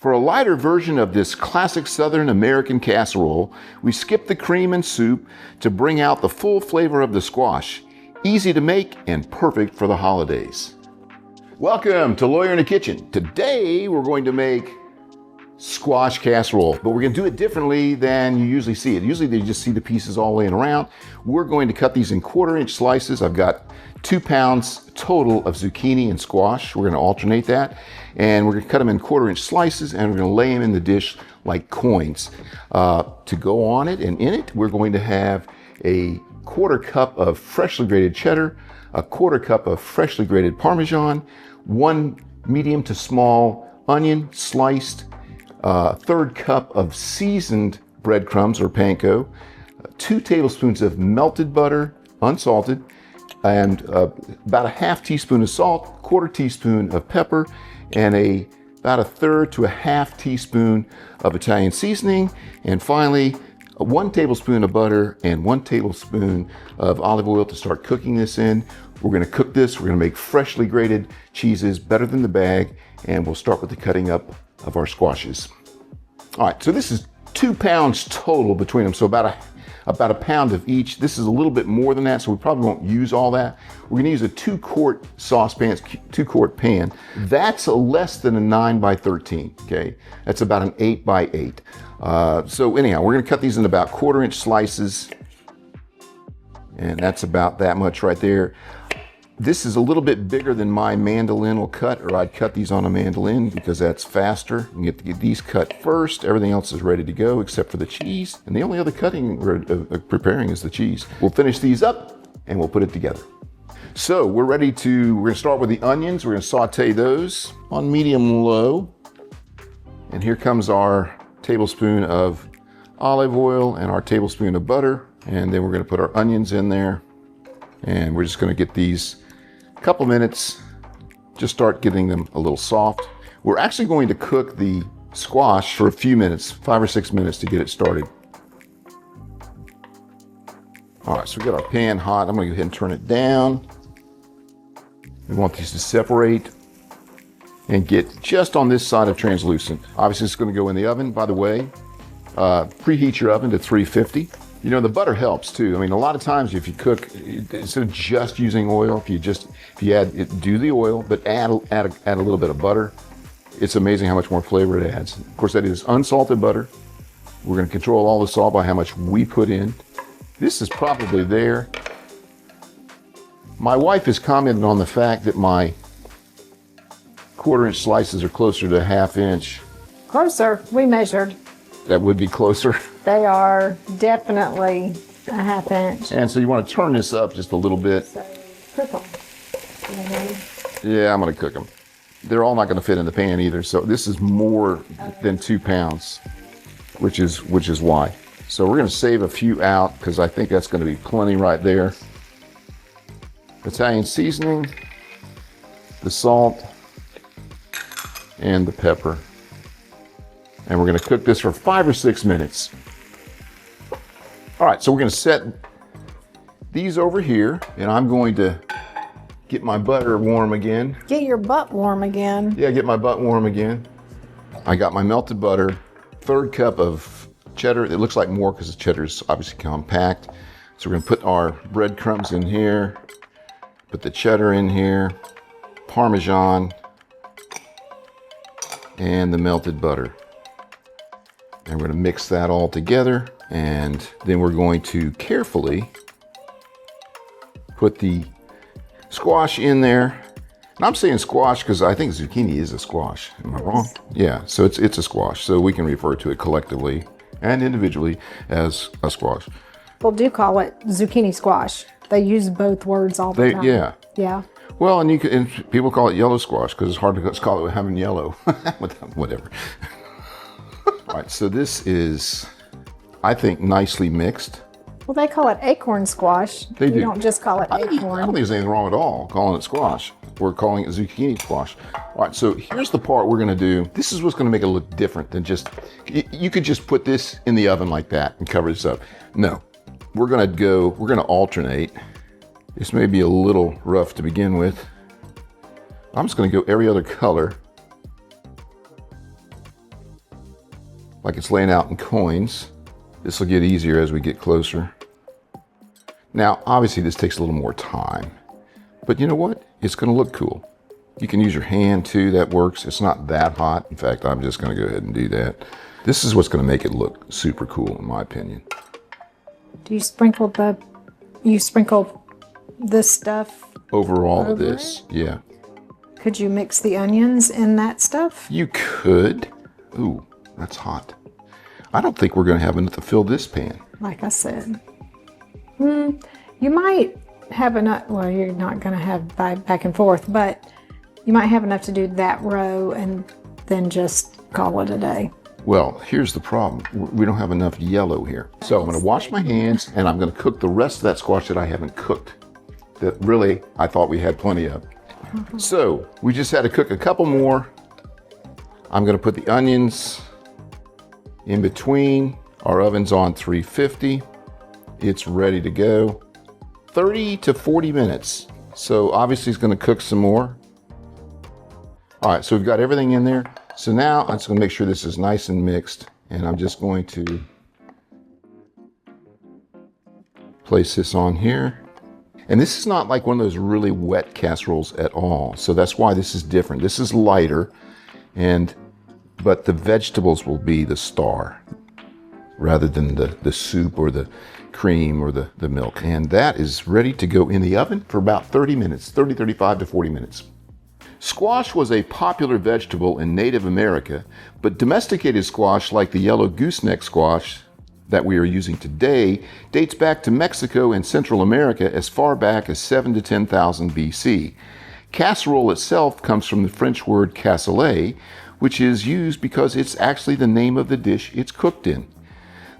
For a lighter version of this classic Southern American casserole, we skip the cream and soup to bring out the full flavor of the squash. Easy to make and perfect for the holidays. Welcome to Lawyer in the Kitchen. Today we're going to make squash casserole, but we're going to do it differently than you usually see it. Usually you just see the pieces all laying around. We're going to cut these in 1/4-inch slices. I've got 2 pounds total of zucchini and squash. We're going to alternate that, and we're going to cut them in 1/4-inch slices, and we're going to lay them in the dish like coins. To go on it and in it, we're going to have a 1/4 cup of freshly grated cheddar, a 1/4 cup of freshly grated Parmesan, 1 medium to small onion sliced, 1/3 cup of seasoned breadcrumbs or panko, 2 tablespoons of melted butter, unsalted, and about a 1/2 teaspoon of salt, 1/4 teaspoon of pepper, and about a 1/3 to a 1/2 teaspoon of Italian seasoning, and finally 1 tablespoon of butter and 1 tablespoon of olive oil to start cooking this in. We're going to cook this. We're going to make freshly grated cheeses better than the bag, and we'll start with the cutting up of our squashes. All right, so this is 2 pounds total between them, so about a pound of each. This is a little bit more than that, so we probably won't use all that. We're gonna use a 2-quart saucepan, 2-quart pan. That's less than a 9 by 13, okay? That's about an 8 by 8. So anyhow, we're gonna cut these in about 1/4-inch slices, and that's about that much right there. This is a little bit bigger than my mandolin will cut, or I'd cut these on a mandolin because that's faster. You have to get these cut first. Everything else is ready to go except for the cheese. And the only other cutting or preparing is the cheese. We'll finish these up and we'll put it together. So we're gonna start with the onions. We're gonna saute those on medium low. And here comes our tablespoon of olive oil and our tablespoon of butter. And then we're gonna put our onions in there. And we're just gonna get these couple minutes, just start getting them a little soft. We're actually going to cook the squash for a few minutes, 5 or 6 minutes to get it started. All right, so we got our pan hot. I'm gonna go ahead and turn it down. We want these to separate and get just on this side of translucent. Obviously it's gonna go in the oven, by the way. Preheat your oven to 350. You know, the butter helps too. I mean, a lot of times if you cook, instead of just using oil, if you do the oil, but add a little bit of butter, it's amazing how much more flavor it adds. Of course, that is unsalted butter. We're going to control all the salt by how much we put in. This is probably there. My wife has commented on the fact that my 1/4-inch slices are closer to a 1/2 inch. Closer, we measured. That would be closer. They are definitely a 1/2 inch. And so you want to turn this up just a little bit. So cook them. Yeah, I'm going to cook them. They're all not going to fit in the pan either. So this is more than 2 pounds, which is why. So we're going to save a few out because I think that's going to be plenty right there. Italian seasoning, the salt, and the pepper. And we're going to cook this for 5 or 6 minutes. All right, so we're going to set these over here, and I'm going to get my butter warm again. Get your butt warm again. Yeah, get my butt warm again. I got my melted butter, 1/3 cup of cheddar. It looks like more because the cheddar is obviously compact. So we're going to put our breadcrumbs in here, put the cheddar in here, Parmesan, and the melted butter. And we're going to mix that all together, and then we're going to carefully put the squash in there. And I'm saying squash because I think zucchini is a squash. Am I wrong? Yeah, so it's a squash. So we can refer to it collectively and individually as a squash. People do call it zucchini squash. They use both words all the time. Yeah. Yeah. Well, and people call it yellow squash because it's hard to call it having yellow. Whatever. All right, so this is, I think, nicely mixed. Well, they call it acorn squash. They do. You don't just call it I don't acorn. think there's anything wrong at all calling it squash. We're calling it zucchini squash. All right, so here's the part we're gonna do. This is what's gonna make it look different than just, you could just put this in the oven like that and cover this up. No, we're gonna alternate. This may be a little rough to begin with. I'm just gonna go every other color. like it's laying out in coins. This will get easier as we get closer. Now, obviously this takes a little more time, but you know what? It's gonna look cool. You can use your hand too, that works. It's not that hot. In fact, I'm just gonna go ahead and do that. This is what's gonna make it look super cool, in my opinion. Do you sprinkle this stuff over all of over this? it? Yeah. Could you mix the onions in that stuff? You could. Ooh, that's hot. I don't think we're gonna have enough to fill this pan. Like I said. You might have enough, well, you're not gonna have back and forth, but you might have enough to do that row and then just call it a day. Well, here's the problem. We don't have enough yellow here. So I'm gonna wash my hands and I'm gonna cook the rest of that squash that I haven't cooked. That really, I thought we had plenty of. So we just had to cook a couple more. I'm gonna put the onions in between. Our oven's on 350. It's ready to go. 30 to 40 minutes. So obviously it's gonna cook some more. All right, so we've got everything in there. So now I'm just gonna make sure this is nice and mixed, and I'm just going to place this on here. And this is not like one of those really wet casseroles at all. So that's why this is different. This is lighter, but the vegetables will be the star rather than the soup or the cream or the milk. And that is ready to go in the oven for about 30 minutes, 35 to 40 minutes. Squash was a popular vegetable in Native America, but domesticated squash like the yellow gooseneck squash that we are using today dates back to Mexico and Central America as far back as 7 to 10,000 BC. Casserole itself comes from the French word casserole, which is used because it's actually the name of the dish it's cooked in.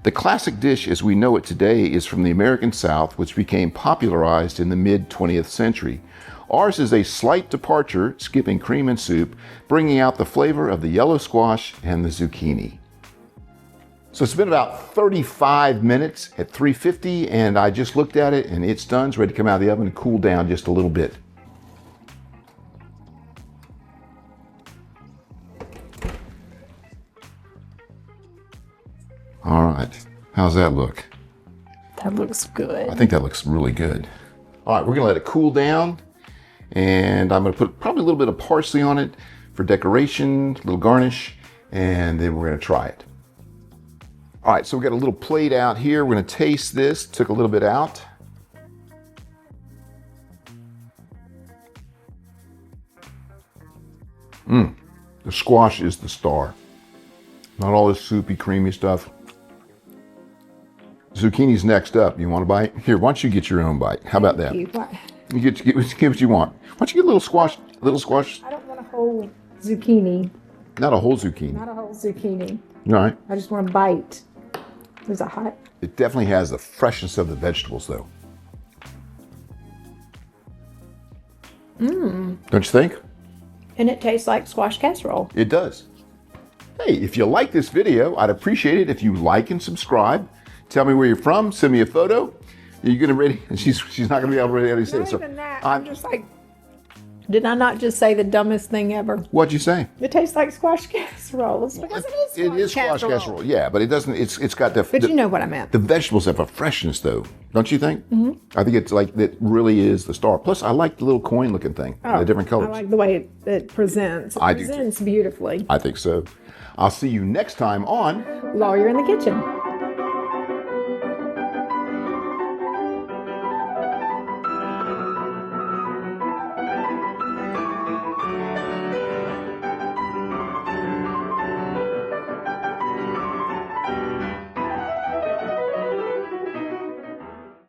The classic dish as we know it today is from the American South, which became popularized in the mid-20th century. Ours is a slight departure, skipping cream and soup, bringing out the flavor of the yellow squash and the zucchini. So it's been about 35 minutes at 350, and I just looked at it and it's done. It's ready to come out of the oven and cool down just a little bit. All right, how's that look? That looks good. I think that looks really good. All right, we're gonna let it cool down, and I'm gonna put probably a little bit of parsley on it for decoration, a little garnish, and then we're gonna try it. All right, so we got a little plate out here. We're gonna taste this. Took a little bit out. The squash is the star. Not all this soupy, creamy stuff. Zucchini's next up. You want a bite? Here, why don't you get your own bite? How about that? You get what you want. Why don't you get a little squash? I don't want a whole zucchini. Not a whole zucchini. Not a whole zucchini. All right. I just want a bite. Is it hot? It definitely has the freshness of the vegetables, though. Don't you think? And it tastes like squash casserole. It does. Hey, if you like this video, I'd appreciate it if you like and subscribe. Tell me where you're from. Send me a photo. You're gonna ready. She's not gonna be able to ready to say it. Not even that. I'm just like, did I not just say the dumbest thing ever? What'd you say? It tastes like squash casserole. It's because It is squash casserole. Yeah, but it doesn't. It's got the. But you know what I meant. The vegetables have a freshness, though, don't you think? Mm-hmm. I think it's like that. Really is the star. Plus, I like the little coin-looking thing. The different colors. I like the way it presents. It I do too. presents beautifully. I think so. I'll see you next time on Lawyer in the Kitchen.